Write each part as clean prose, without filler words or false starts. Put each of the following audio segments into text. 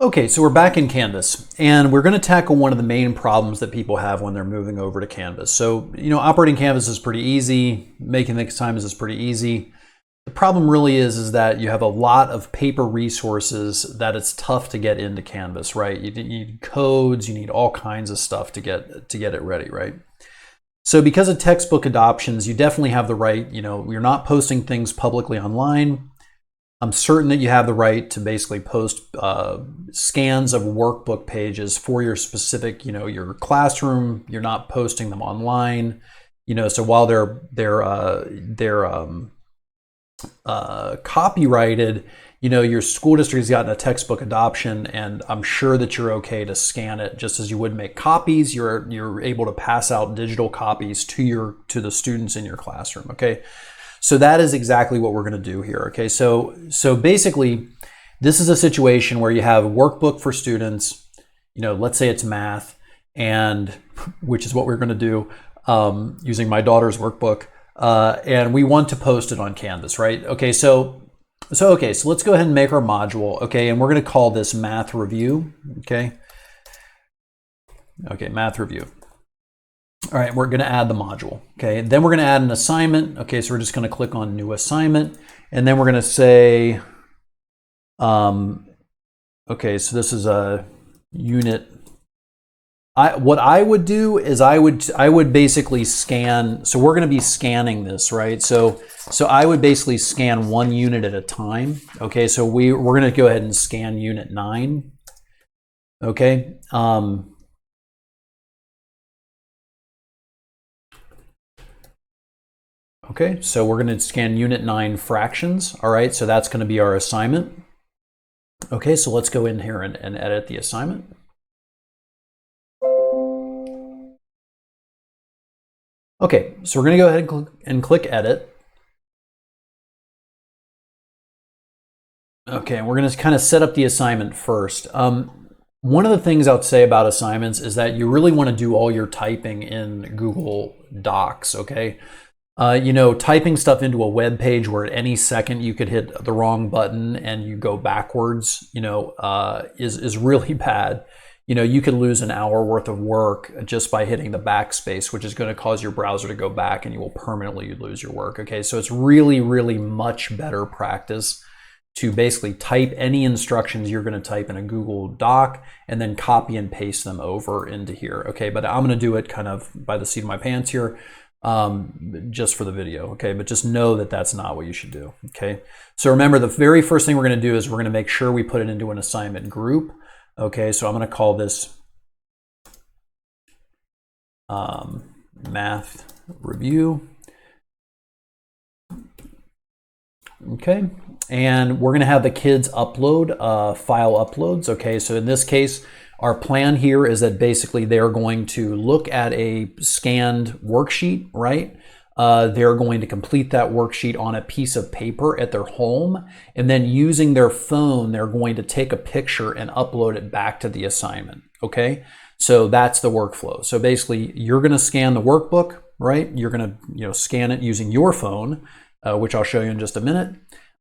Okay, so we're back in Canvas, and we're going to tackle one of the main problems that people have when they're moving over to Canvas. So, operating Canvas is pretty easy. Making the assignments is pretty easy. The problem really is that you have a lot of paper resources that it's tough to get into Canvas, right? You need codes, you need all kinds of stuff to get it ready, right? So because of textbook adoptions, you definitely have the right, you're not posting things publicly online. I'm certain that you have the right to basically post scans of workbook pages for your specific, your classroom. You're not posting them online, so while they're copyrighted, your school district has gotten a textbook adoption, and I'm sure that you're okay to scan it just as you would make copies. You're able to pass out digital copies to the students in your classroom. Okay. So that is exactly what we're going to do here. Okay, so basically, this is a situation where you have a workbook for students. Let's say it's math, and which is what we're going to do using my daughter's workbook, and we want to post it on Canvas, right? Okay, so let's go ahead and make our module. Okay, and we're going to call this Math Review. Okay, Math Review. All right, we're going to add the module. Okay, then we're going to add an assignment. Okay, so we're just going to click on New Assignment, and then we're going to say, okay, so this is a unit. What I would do is I would basically scan. So we're going to be scanning this, right? So I would basically scan one unit at a time. Okay, so we're going to go ahead and scan Unit 9. Okay. Okay, so we're going to scan Unit 9 fractions. All right, so that's going to be our assignment. Okay, so let's go in here and edit the assignment. Okay, so we're going to go ahead and click Edit. Okay, and we're going to kind of set up the assignment first. One of the things I would say about assignments is that you really want to do all your typing in Google Docs, okay? Typing stuff into a web page where at any second you could hit the wrong button and you go backwards, is really bad. You could lose an hour worth of work just by hitting the backspace, which is going to cause your browser to go back and you will permanently lose your work. Okay, so it's really, really much better practice to basically type any instructions you're going to type in a Google Doc and then copy and paste them over into here. Okay, but I'm going to do it kind of by the seat of my pants here. Just for the video, okay? But just know that that's not what you should do, okay? So remember, the very first thing we're going to do is we're going to make sure we put it into an assignment group, okay? So I'm going to call this Math Review, okay? And we're going to have the kids upload file uploads, okay? So in this case, our plan here is that basically they're going to look at a scanned worksheet, right? They're going to complete that worksheet on a piece of paper at their home, and then using their phone, they're going to take a picture and upload it back to the assignment, okay? So that's the workflow. So basically, you're going to scan the workbook, right? You're going to scan it using your phone, which I'll show you in just a minute.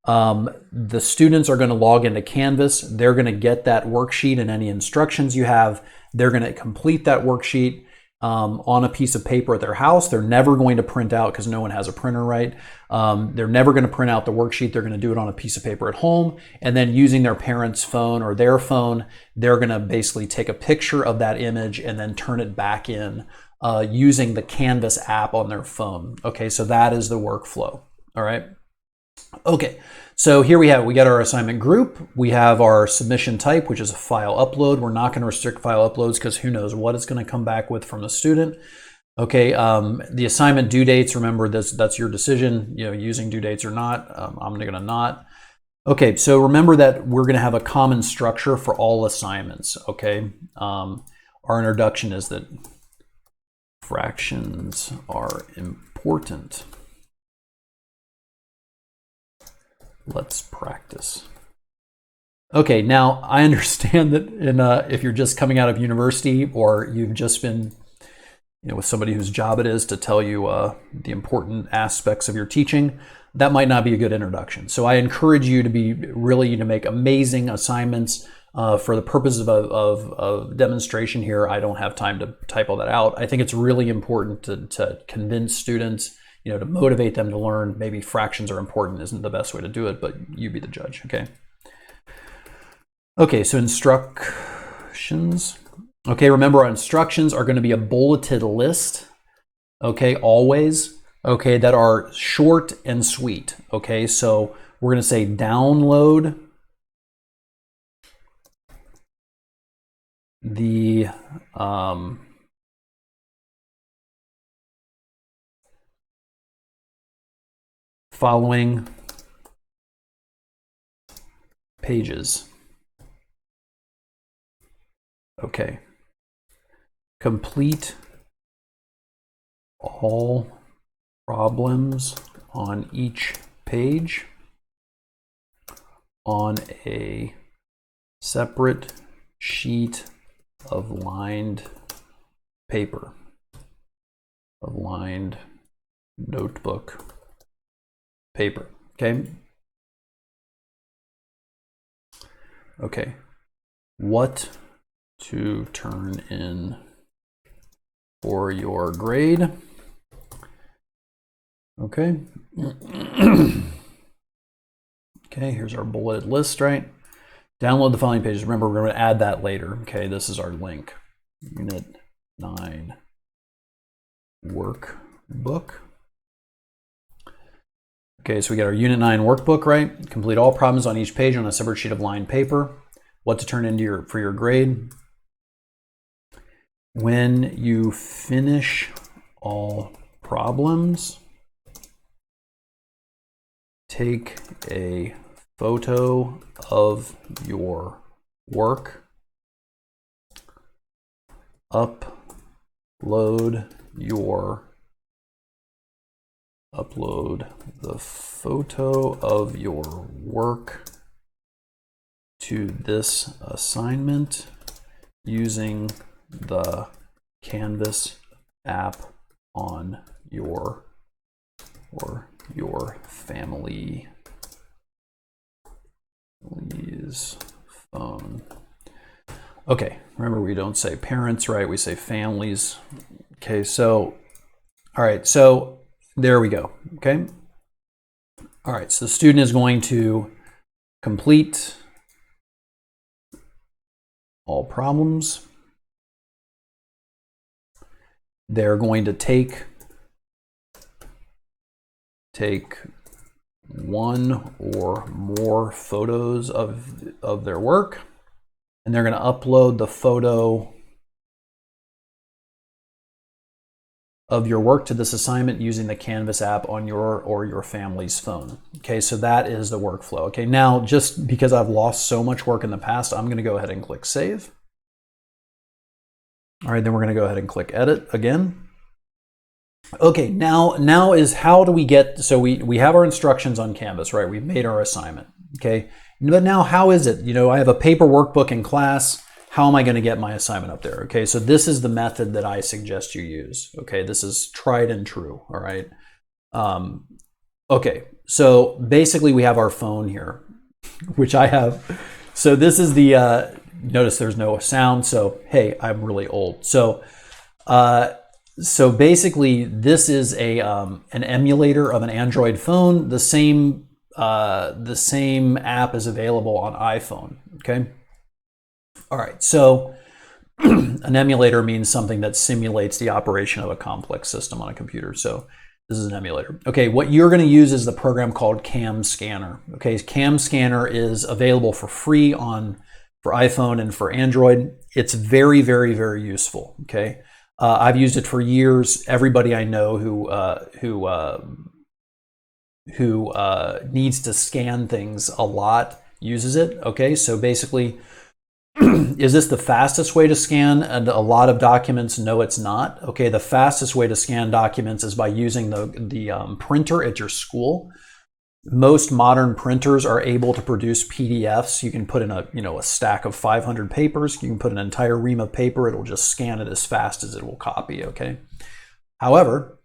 The students are going to log into Canvas. They're going to get that worksheet and any instructions you have. They're going to complete that worksheet on a piece of paper at their house. They're never going to print out because no one has a printer, right? They're never going to print out the worksheet. They're going to do it on a piece of paper at home, and then using their parents' phone or their phone, they're going to basically take a picture of that image and then turn it back in using the Canvas app on their phone. Okay, so that is the workflow. All right. Okay, so here we got our assignment group. We have our submission type, which is a file upload. We're not going to restrict file uploads because who knows what it's going to come back with from the student. Okay, the assignment due dates, remember that's your decision, using due dates or not. I'm going to not. Okay, so remember that we're going to have a common structure for all assignments. Okay, our introduction is that fractions are important. Let's practice. Okay, now I understand that if you're just coming out of university or you've just been with somebody whose job it is to tell you the important aspects of your teaching, that might not be a good introduction. So I encourage you to make amazing assignments. For the purposes of demonstration here, I don't have time to type all that out. I think it's really important to convince students, to motivate them to learn. Maybe fractions are important isn't the best way to do it, but you be the judge, okay? Okay, so instructions. Okay, remember our instructions are going to be a bulleted list, okay, always, okay, that are short and sweet, okay? So we're going to say download the following pages. Okay. Complete all problems on each page on a separate sheet of lined paper, of lined notebook paper, okay? Okay, what to turn in for your grade, okay? Okay, here's our bulleted list, right? Download the following pages. Remember, we're going to add that later. Okay, this is our link. Unit 9 workbook. Okay, so we got our Unit 9 workbook, right? Complete all problems on each page on a separate sheet of lined paper. What to turn into for your grade. When you finish all problems, take a photo of your work, upload the photo of your work to this assignment using the Canvas app on your family's phone. Okay, remember we don't say parents, right? We say families. Okay, so, all right, so there we go, okay? All right, so the student is going to complete all problems. They're going to take one or more photos of their work, and they're going to upload the photo of your work to this assignment using the Canvas app on your or your family's phone. Okay, so that is the workflow. Okay, now just because I've lost so much work in the past, I'm going to go ahead and click Save. All right, then we're going to go ahead and click Edit again. Okay, now is how do we get, so we have our instructions on Canvas, right? We've made our assignment, okay? But now how is it? I have a paper workbook in class. How am I going to get my assignment up there? Okay, so this is the method that I suggest you use. Okay, this is tried and true, all right? Okay, so basically we have our phone here, which I have. So this is the, notice there's no sound, so hey, I'm really old. So basically this is an emulator of an Android phone. The same app is available on iPhone, okay? All right, so an emulator means something that simulates the operation of a complex system on a computer. So this is an emulator. Okay, what you're going to use is the program called Cam Scanner. Okay, Cam Scanner is available for free for iPhone and for Android. It's very, very, very useful. Okay, I've used it for years. Everybody I know who needs to scan things a lot uses it. Okay, so basically, is this the fastest way to scan a lot of documents? No, it's not. Okay, the fastest way to scan documents is by using the printer at your school. Most modern printers are able to produce PDFs. You can put in a stack of 500 papers. You can put an entire ream of paper. It'll just scan it as fast as it will copy. Okay. However,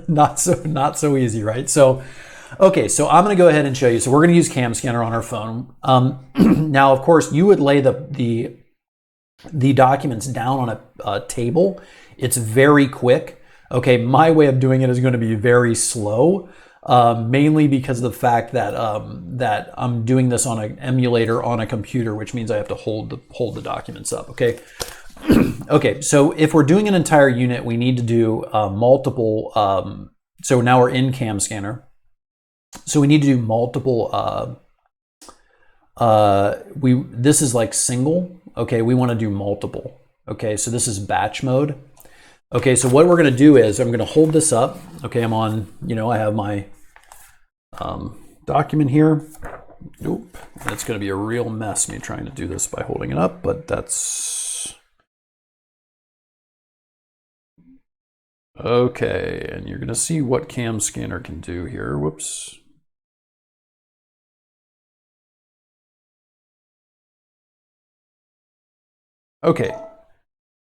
not so easy, right? So Okay, so I'm going to go ahead and show you. So we're going to use Cam Scanner on our phone. Now, of course, you would lay the documents down on a table. It's very quick. Okay, my way of doing it is going to be very slow, mainly because of the fact that that I'm doing this on an emulator on a computer, which means I have to hold the documents up. Okay. Okay, so if we're doing an entire unit, we need to do multiple. So now we're in Cam Scanner. So we need to do multiple. This is like single. Okay, we want to do multiple. Okay, so this is batch mode. Okay, so what we're going to do is I'm going to hold this up. Okay, I'm on. I have my document here. Oop, and it's going to be a real mess me trying to do this by holding it up, but that's. Okay, and you're going to see what Cam Scanner can do here. Whoops. Okay,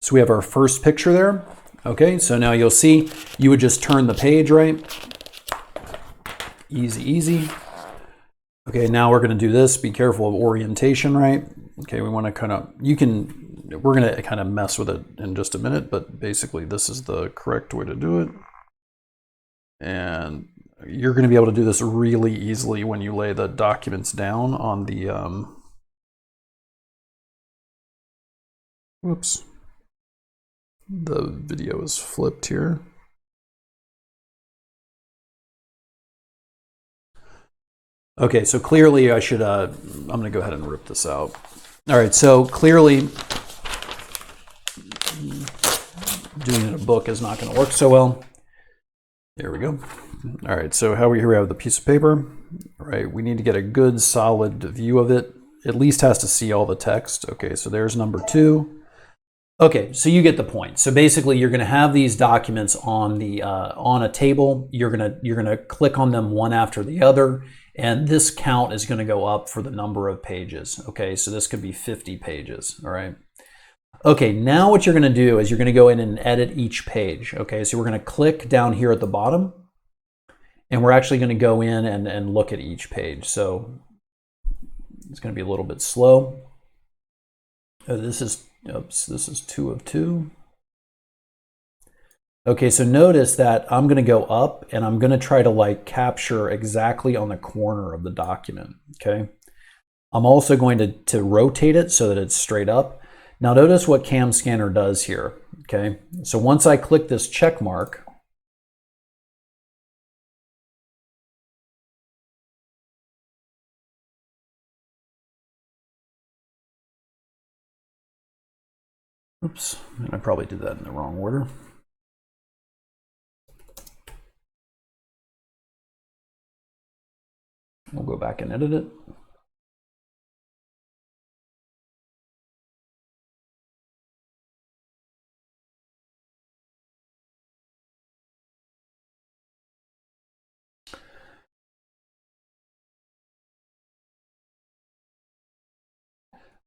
so we have our first picture there. Okay, so now you'll see you would just turn the page, right? Easy, easy. Okay, now we're going to do this. Be careful of orientation, right? Okay, we want to kind of, we're going to kind of mess with it in just a minute, but basically this is the correct way to do it. And you're going to be able to do this really easily when you lay the documents down on the, whoops, the video is flipped here. Okay, so clearly I should, I'm going to go ahead and rip this out. All right, so clearly doing it in a book is not going to work so well. There we go. All right, so here we have the piece of paper. All right, we need to get a good solid view of it. At least has to see all the text. Okay, so there's number 2. Okay, so you get the point. So basically, you're going to have these documents on the on a table. You're gonna click on them one after the other, and this count is going to go up for the number of pages. Okay, so this could be 50 pages. All right. Okay, now what you're going to do is you're going to go in and edit each page. Okay, so we're going to click down here at the bottom, and we're actually going to go in and look at each page. So it's going to be a little bit slow. This is 2 of 2. Okay, so notice that I'm going to go up and I'm going to try to capture exactly on the corner of the document. Okay, I'm also going to rotate it so that it's straight up. Now notice what Cam Scanner does here. Okay, so once I click this check mark, oops, and I probably did that in the wrong order. We'll go back and edit it.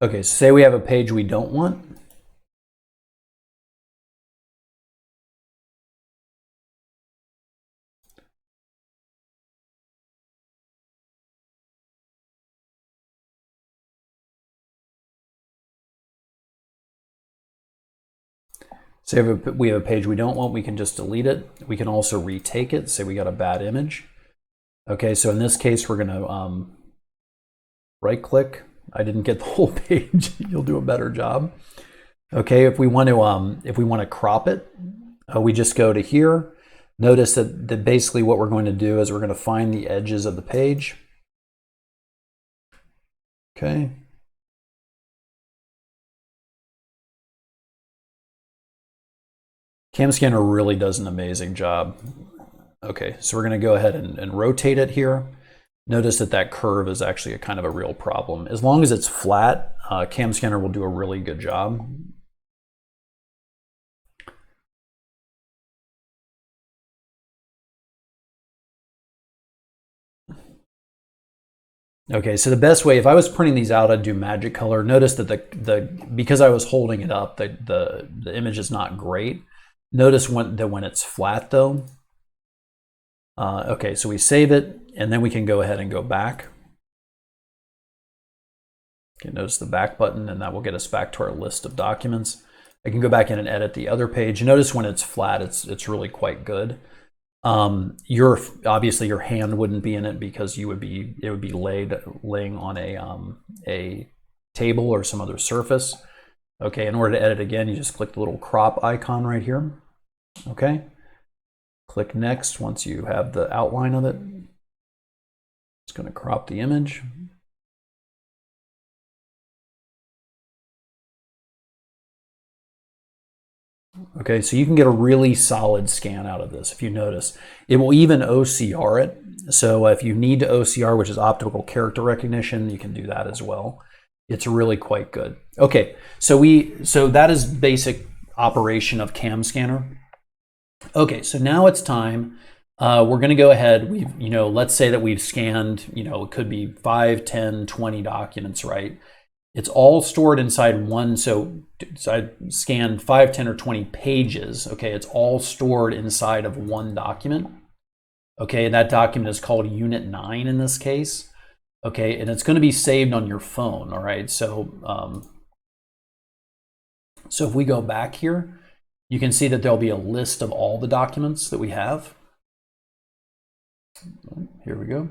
Okay, so say we have a page we don't want. Say we have a page we don't want, we can just delete it. We can also retake it. Say we got a bad image. Okay, so in this case, we're going to right click. I didn't get the whole page. You'll do a better job. Okay, if we want to crop it, we just go to here. Notice that basically what we're going to do is we're going to find the edges of the page. Okay. Cam Scanner really does an amazing job. Okay, so we're going to go ahead and rotate it here. Notice that curve is actually a kind of a real problem. As long as it's flat, Cam Scanner will do a really good job. Okay, so the best way, if I was printing these out, I'd do magic color. Notice that because I was holding it up, the image is not great. Notice when it's flat though. Okay, so we save it, And then we can go ahead and go back. Okay, notice the back button, and that will get us back to our list of documents. I can go back in and edit the other page. Notice when it's flat, it's really quite good. Obviously your hand wouldn't be in it because it would be laying on a table or some other surface. Okay, in order to edit again, you just click the little crop icon right here. Okay, click next once you have the outline of it. It's going to crop the image. Okay, so you can get a really solid scan out of this if you notice. It will even OCR it. So if you need to OCR, which is optical character recognition, you can do that as well. It's really quite good. Okay, so that is basic operation of Cam Scanner. Okay, so now it's time. We're going to go ahead. Let's say that we've scanned, it could be 5, 10, 20 documents, right? It's all stored inside one. So I scanned 5, 10, or 20 pages. Okay, it's all stored inside of one document. Okay, and that document is called Unit 9 in this case. Okay, and it's going to be saved on your phone. All right, so if we go back here, you can see that there'll be a list of all the documents that we have. Here we go.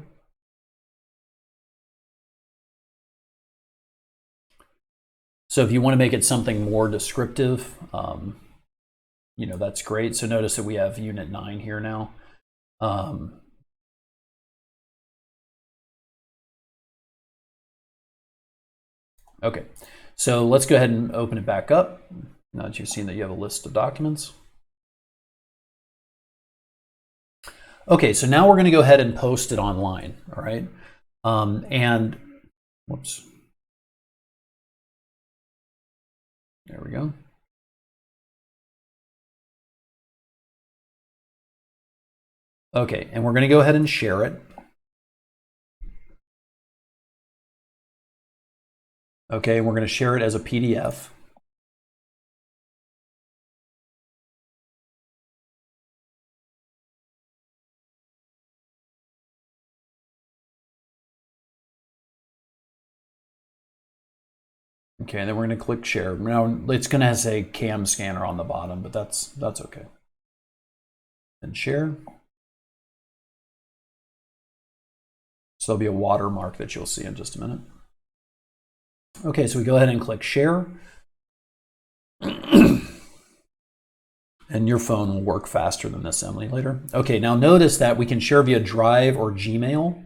So if you want to make it something more descriptive, that's great. So notice that we have Unit 9 here now. Okay, so let's go ahead and open it back up. Now that you've seen that you have a list of documents. Okay, so now we're going to go ahead and post it online, all right? And whoops. There we go. Okay, and we're going to go ahead and share it. Okay, and we're going to share it as a PDF. Okay, and then we're going to click share. Now it's going to say Cam Scanner on the bottom, but that's okay. And share. So there'll be a watermark that you'll see in just a minute. Okay, so we go ahead and click share. And your phone will work faster than this, Emily, later. Okay, now notice that we can share via Drive or Gmail.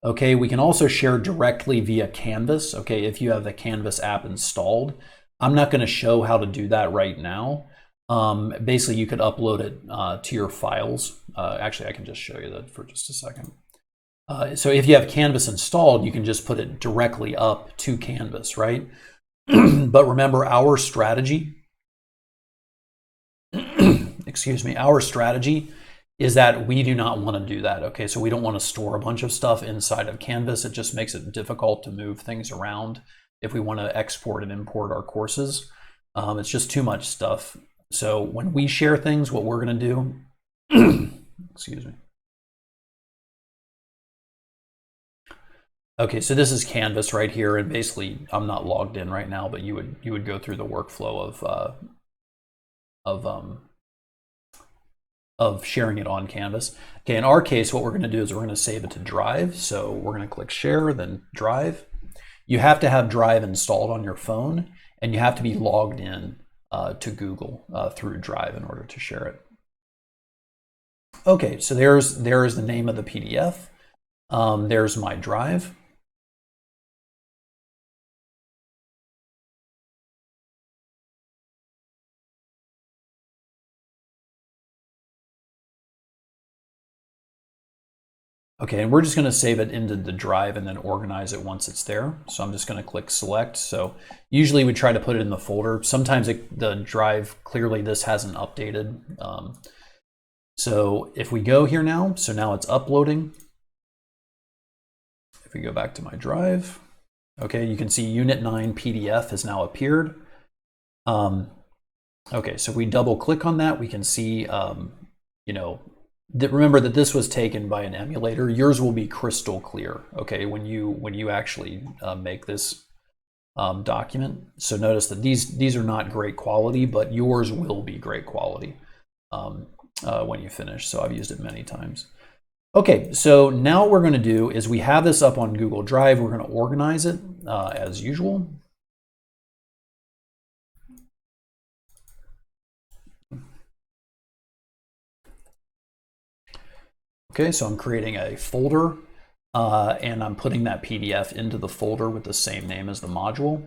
Okay, we can also share directly via Canvas, okay, if you have the Canvas app installed. I'm not going to show how to do that right now. Basically, you could upload it to your files. Actually, I can just show you that for just a second. So if you have Canvas installed, you can just put it directly up to Canvas, right? But remember, our strategy, excuse me, our strategy is that we do not want to do that, okay? So we don't want to store a bunch of stuff inside of Canvas. It just makes it difficult to move things around if we want to export and import our courses. It's just too much stuff. So when we share things, what we're going to do, excuse me. Okay, so this is Canvas right here, and basically I'm not logged in right now, but you would go through the workflow of sharing it on Canvas. Okay, in our case, what we're going to do is we're going to save it to Drive. So we're going to click Share, then Drive. You have to have Drive installed on your phone, and you have to be logged in to Google through Drive in order to share it. Okay, so there's the name of the PDF. There's my Drive. Okay, and we're just going to save it into the drive and then organize it once it's there. So I'm just going to click select. So usually we try to put it in the folder. Sometimes the drive, clearly this hasn't updated. So if we go here now, so now it's uploading. If we go back to my drive, okay, you can see Unit 9 PDF has now appeared. Okay, so if we double click on that, we can see, remember that this was taken by an emulator. Yours will be crystal clear, okay, when you actually make this document. So notice that these are not great quality, but yours will be great quality when you finish. So I've used it many times. Okay, so now what we're going to do is we have this up on Google Drive. We're going to organize it as usual. Okay, so I'm creating a folder and I'm putting that PDF into the folder with the same name as the module.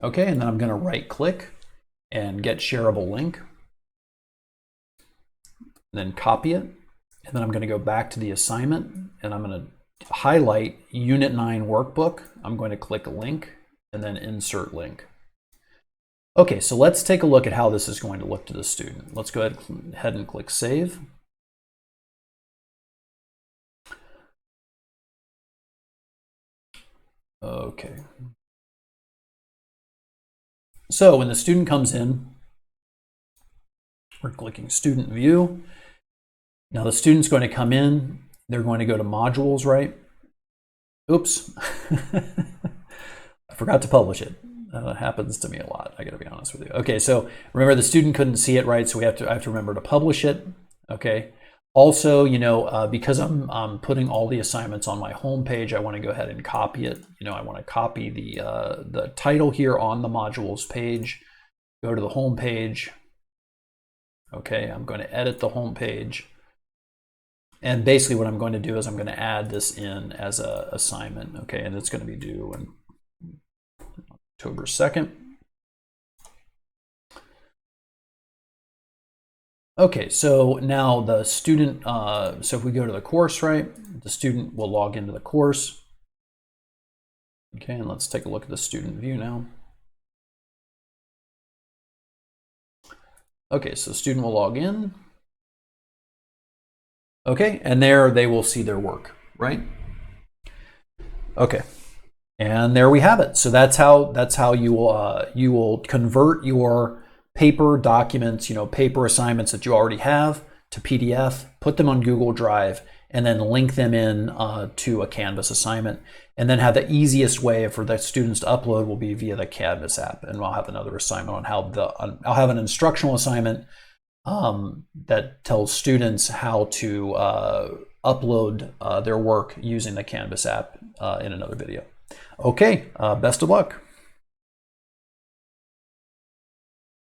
Okay, and then I'm going to right click and get shareable link, and then copy it. And then I'm going to go back to the assignment and I'm going to highlight Unit 9 workbook. I'm going to click link and then insert link. Okay, so let's take a look at how this is going to look to the student. Let's go ahead and click save. Okay. So when the student comes in, we're clicking student view. Now the student's going to come in, they're going to go to modules, right? Oops, I forgot to publish it. That happens to me a lot, I gotta be honest with you. Okay, so remember the student couldn't see it, right? So I have to remember to publish it, okay? Also, you know, because I'm putting all the assignments on my home page, I want to go ahead and copy it. You know, I want to copy the title here on the modules page, go to the home page. Okay, I'm going to edit the home page. And basically what I'm going to do is I'm going to add this in as an assignment, okay? And it's going to be due on October 2nd. Okay, so now the student, so if we go to the course, right, the student will log into the course. Okay, and let's take a look at the student view now. Okay, so the student will log in. Okay, and there they will see their work, right? Okay, and there we have it. So that's how you will convert your paper documents, you know, paper assignments that you already have to PDF, put them on Google Drive, and then link them in to a Canvas assignment. And then have the easiest way for the students to upload will be via the Canvas app. And I'll have another assignment on how I'll have an instructional assignment that tells students how to upload their work using the Canvas app in another video. Okay, best of luck.